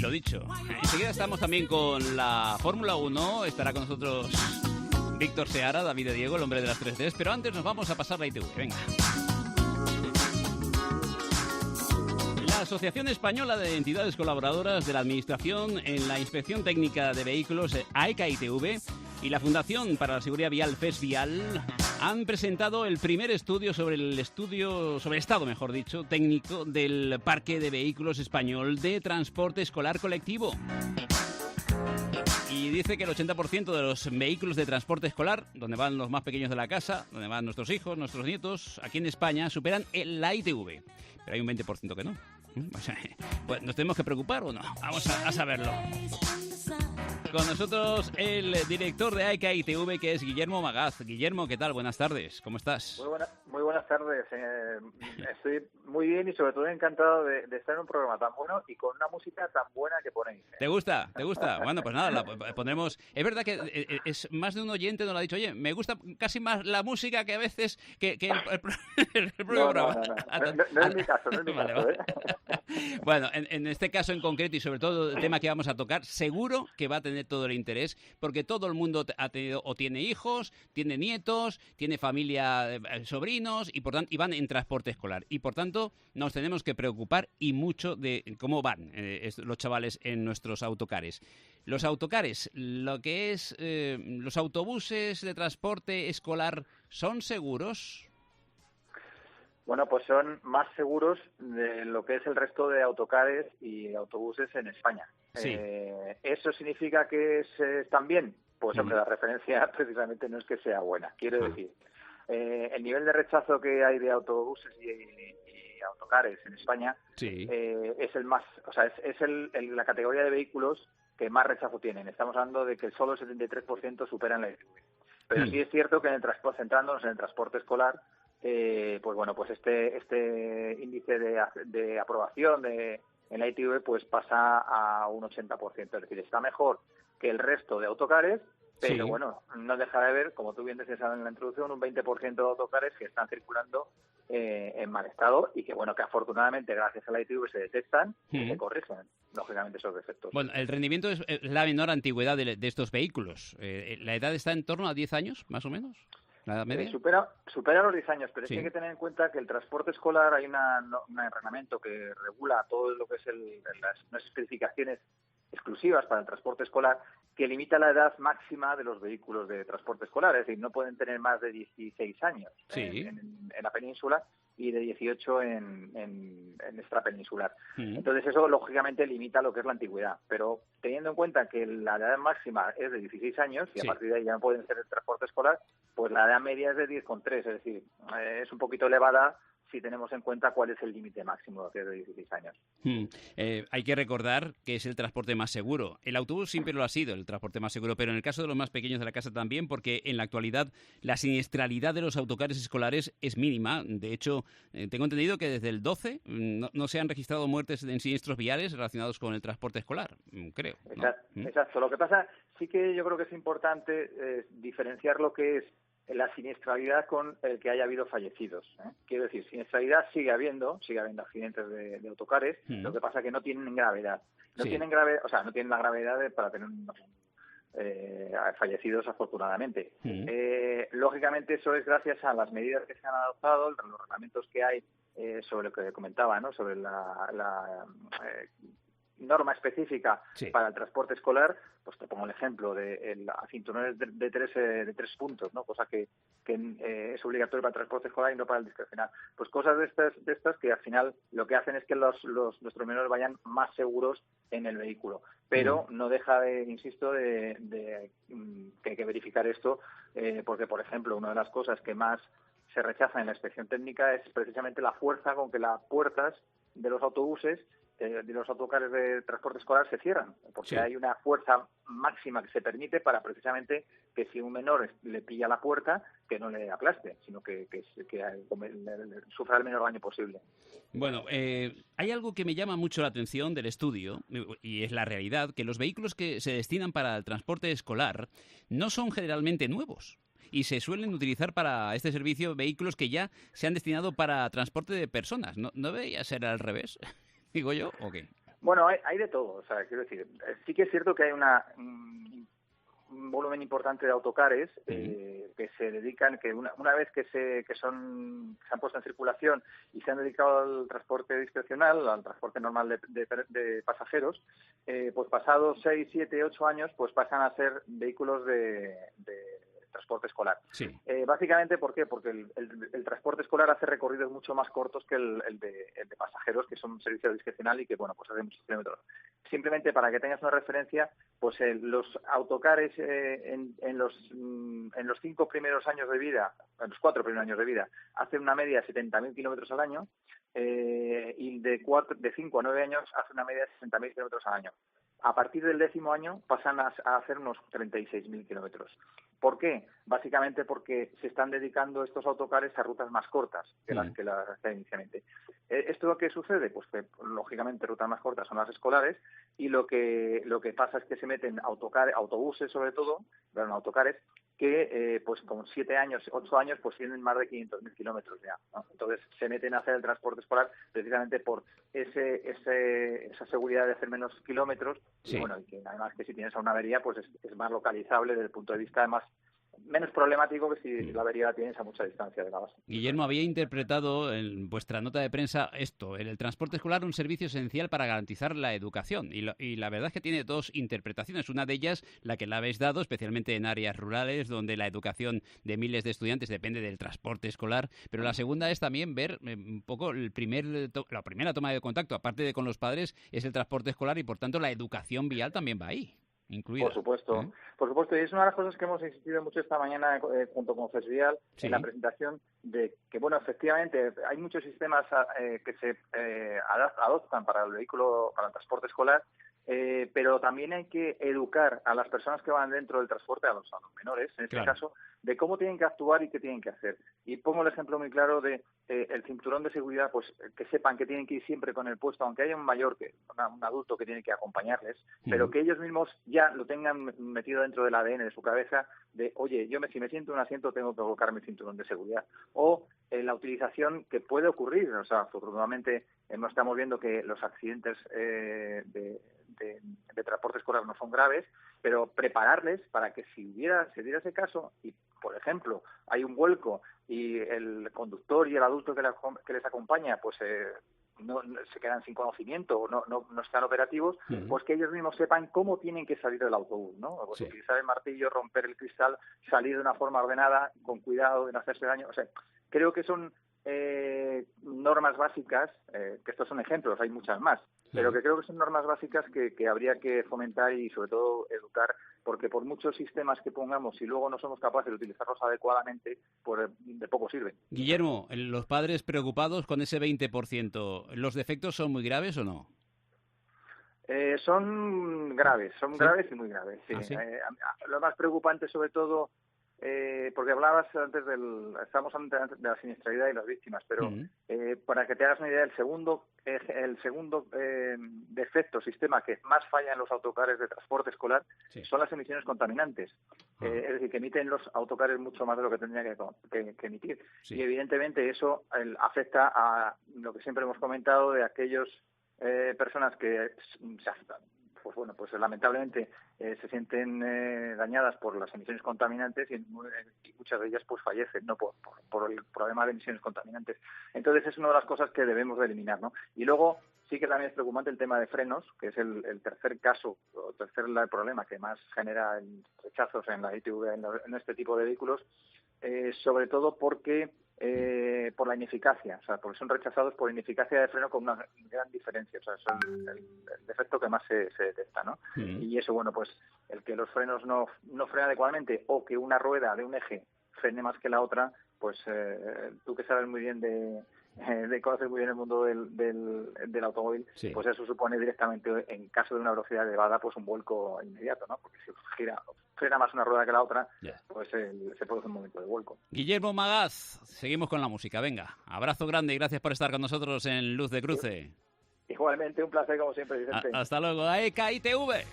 Lo dicho. Enseguida estamos también con la Fórmula 1. Estará con nosotros Víctor Seara, David de Diego, el hombre de las 3Ds. Pero antes nos vamos a pasar la ITV. Venga. La Asociación Española de Entidades Colaboradoras de la Administración en la Inspección Técnica de Vehículos, AECA-ITV, y la Fundación para la Seguridad Vial, FES Vial, han presentado el primer estudio sobre el estado, mejor dicho, técnico del parque de vehículos español de transporte escolar colectivo. Y dice que el 80% de los vehículos de transporte escolar, donde van los más pequeños de la casa, donde van nuestros hijos, nuestros nietos, aquí en España, superan la ITV. Pero hay un 20% que no. O sea, pues, ¿nos tenemos que preocupar o no? Vamos a saberlo. Con nosotros el director de AECA ITV, que es Guillermo Magaz. Guillermo, ¿qué tal? Buenas tardes. ¿Cómo estás? Muy buenas tardes. Estoy muy bien y sobre todo encantado de estar en un programa tan bueno y con una música tan buena que ponéis. ¿Te gusta? ¿Te gusta? Bueno, pues nada, la pondremos... Es verdad que es más de un oyente nos lo ha dicho, oye, me gusta casi más la música que a veces que el programa. No es mi caso, no es mi caso. Bueno, en este caso en concreto y sobre todo el tema que vamos a tocar, seguro que va a tener todo el interés, porque todo el mundo ha tenido o tiene hijos, tiene nietos, tiene familia, sobrinos y por tanto y van en transporte escolar y por tanto nos tenemos que preocupar y mucho de cómo van los chavales en nuestros autocares. Los autocares, lo que es los autobuses de transporte escolar, ¿son seguros? Bueno, pues son más seguros de lo que es el resto de autocares y autobuses en España. Sí. ¿Eso significa que están bien? Pues hombre, la referencia precisamente no es que sea buena. Quiero decir, el nivel de rechazo que hay de autobuses y autocares en España es el más, o sea, es la categoría de vehículos que más rechazo tienen. Estamos hablando de que solo el 73% superan la ITV. Pero sí es cierto que centrándonos en el transporte escolar, pues bueno, pues este índice de aprobación en la ITV pues pasa a un 80%, es decir, está mejor que el resto de autocares, pero bueno, no deja de haber, como tú bien decías en la introducción, un 20% de autocares que están circulando en mal estado y que bueno, que afortunadamente gracias a la ITV se detectan y se corrigen, lógicamente, esos defectos. Bueno, el rendimiento es la menor antigüedad de estos vehículos. ¿La edad está en torno a 10 años, más o menos? ¿La media? Supera los 10 años, pero es que hay que tener en cuenta que el transporte escolar hay un reglamento que regula todo lo que es unas especificaciones exclusivas para el transporte escolar que limita la edad máxima de los vehículos de transporte escolar, es decir, no pueden tener más de 16 años en la península y de 18 en extrapeninsular. Entonces eso lógicamente limita lo que es la antigüedad, pero teniendo en cuenta que la edad máxima es de 16 años y a partir de ahí ya no pueden ser el transporte escolar, pues la edad media es de 10,3, es decir, es un poquito elevada si tenemos en cuenta cuál es el límite máximo que es de 16 años. Hay que recordar que es el transporte más seguro. El autobús siempre lo ha sido, el transporte más seguro, pero en el caso de los más pequeños de la casa también, porque en la actualidad la siniestralidad de los autocares escolares es mínima. De hecho, tengo entendido que desde el 12 no se han registrado muertes en siniestros viales relacionados con el transporte escolar, creo, ¿no? Exacto. Lo que pasa, sí que yo creo que es importante diferenciar lo que es la siniestralidad con el que haya habido fallecidos. Quiero decir, siniestralidad sigue habiendo accidentes de autocares, lo que pasa que no tienen gravedad. No tienen la gravedad para tener fallecidos, afortunadamente. Lógicamente, eso es gracias a las medidas que se han adoptado, los reglamentos que hay sobre lo que comentaba, ¿no? Sobre la norma específica para el transporte escolar. Pues te pongo el ejemplo de cinturones de tres puntos, ¿no? Cosa que es obligatorio para el transporte escolar y no para el discrecional. Pues cosas de estas que al final lo que hacen es que nuestros menores vayan más seguros en el vehículo. Pero no deja insisto, de que hay que verificar esto, porque, por ejemplo, una de las cosas que más se rechaza en la inspección técnica es precisamente la fuerza con que las puertas de los autobuses de los autocares de transporte escolar se cierran, porque hay una fuerza máxima que se permite para precisamente que si un menor le pilla la puerta, que no le aplaste, sino que sufra el menor daño posible. Bueno, hay algo que me llama mucho la atención del estudio, y es la realidad, que los vehículos que se destinan para el transporte escolar no son generalmente nuevos. Y se suelen utilizar para este servicio vehículos que ya se han destinado para transporte de personas. ¿No debería ser al revés? ¿Digo yo o qué? Bueno, hay de todo, o sea, quiero decir, sí que es cierto que hay un volumen importante de autocares que se dedican, que una vez que se han puesto en circulación y se han dedicado al transporte discrecional, al transporte normal de pasajeros, pues pasados 6, 7, 8 años, pues pasan a ser vehículos de transporte escolar. Sí. Básicamente, ¿por qué? Porque el transporte escolar hace recorridos mucho más cortos que el de pasajeros, que son un servicio discrecional y que, bueno, pues hace muchos kilómetros. Simplemente para que tengas una referencia, pues los autocares en los 5 primeros años de vida, en los 4 primeros años de vida, hacen una media de 70.000 kilómetros al año, y de 5 a 9 años hace una media de 60.000 kilómetros al año. A partir del 10º año pasan a hacer unos 36.000 kilómetros. ¿Por qué? Básicamente porque se están dedicando estos autocares a rutas más cortas que las que inicialmente. ¿Esto qué sucede? Pues que, lógicamente, rutas más cortas son las escolares, y lo que pasa es que se meten autobuses, sobre todo, pero no autocares, que pues con 7 años, 8 años, pues tienen más de 500.000 kilómetros ya, ¿no? Entonces se meten a hacer el transporte escolar precisamente por esa seguridad de hacer menos kilómetros, y bueno, y que además que si tienes una avería, pues es más localizable desde el punto de vista, además, menos problemático que si la avería la tienes a mucha distancia de la base. Guillermo, había interpretado en vuestra nota de prensa esto: el transporte escolar, un servicio esencial para garantizar la educación. Y la verdad es que tiene dos interpretaciones. Una de ellas, la que le habéis dado, especialmente en áreas rurales, donde la educación de miles de estudiantes depende del transporte escolar. Pero la segunda es también ver un poco la primera toma de contacto, aparte de con los padres, es el transporte escolar, y por tanto la educación vial también va ahí incluida. Por supuesto, y es una de las cosas que hemos insistido mucho esta mañana junto con FESVIAL en la presentación, de que, bueno, efectivamente hay muchos sistemas que se adoptan para el vehículo, para el transporte escolar, pero también hay que educar a las personas que van dentro del transporte, a los menores, en este caso, de cómo tienen que actuar y qué tienen que hacer. Y pongo el ejemplo muy claro de el cinturón de seguridad, pues que sepan que tienen que ir siempre con el puesto, aunque haya un mayor, un adulto que tiene que acompañarles, pero que ellos mismos ya lo tengan metido dentro del ADN de su cabeza, de, oye, si me siento en un asiento tengo que colocar mi cinturón de seguridad. O la utilización que puede ocurrir, o sea, afortunadamente no estamos viendo que los accidentes de transporte escolar no son graves, pero prepararles para que se diera ese caso y, por ejemplo, hay un vuelco y el conductor y el adulto que les acompaña, pues no se quedan sin conocimiento o no están operativos, pues que ellos mismos sepan cómo tienen que salir del autobús, ¿no? Pues utilizar el martillo, romper el cristal, salir de una forma ordenada, con cuidado de no hacerse daño. O sea, creo que son normas básicas, que estos son ejemplos, hay muchas más, pero que creo que son normas básicas que habría que fomentar y, sobre todo, educar, porque por muchos sistemas que pongamos, si luego no somos capaces de utilizarlos adecuadamente, pues de poco sirven. Guillermo, los padres preocupados con ese 20%, ¿los defectos son muy graves o no? Son graves y muy graves, sí. Lo más preocupante, sobre todo, porque hablabas antes estábamos antes de la siniestralidad y las víctimas, pero para que te hagas una idea, el segundo defecto, sistema que más falla en los autocares de transporte escolar son las emisiones contaminantes. Es decir, que emiten los autocares mucho más de lo que tendría que emitir. Y evidentemente eso afecta a lo que siempre hemos comentado de aquellos personas que pues lamentablemente se sienten dañadas por las emisiones contaminantes, y muchas de ellas pues fallecen, ¿no? por el problema de emisiones contaminantes. Entonces es una de las cosas que debemos de eliminar, ¿no? Y luego sí que también es preocupante el tema de frenos, que es el tercer caso, o tercer problema que más genera rechazos en la ITV, en este tipo de vehículos, sobre todo porque por la ineficacia, o sea, porque son rechazados por ineficacia de freno, con una gran diferencia, o sea, es el defecto que más se detecta, ¿no? Y eso, bueno, pues el que los frenos no frenan adecuadamente, o que una rueda de un eje frene más que la otra, pues tú que sabes muy bien conocer muy bien el mundo del automóvil, pues eso supone directamente, en caso de una velocidad elevada, pues un vuelco inmediato, ¿no? Porque si frena más una rueda que la otra, pues se produce un momento de vuelco. Guillermo Magaz, seguimos con la música. Venga, abrazo grande y gracias por estar con nosotros en Luz de Cruce. Igualmente, un placer como siempre, Vicente. Hasta luego, AEK ITV.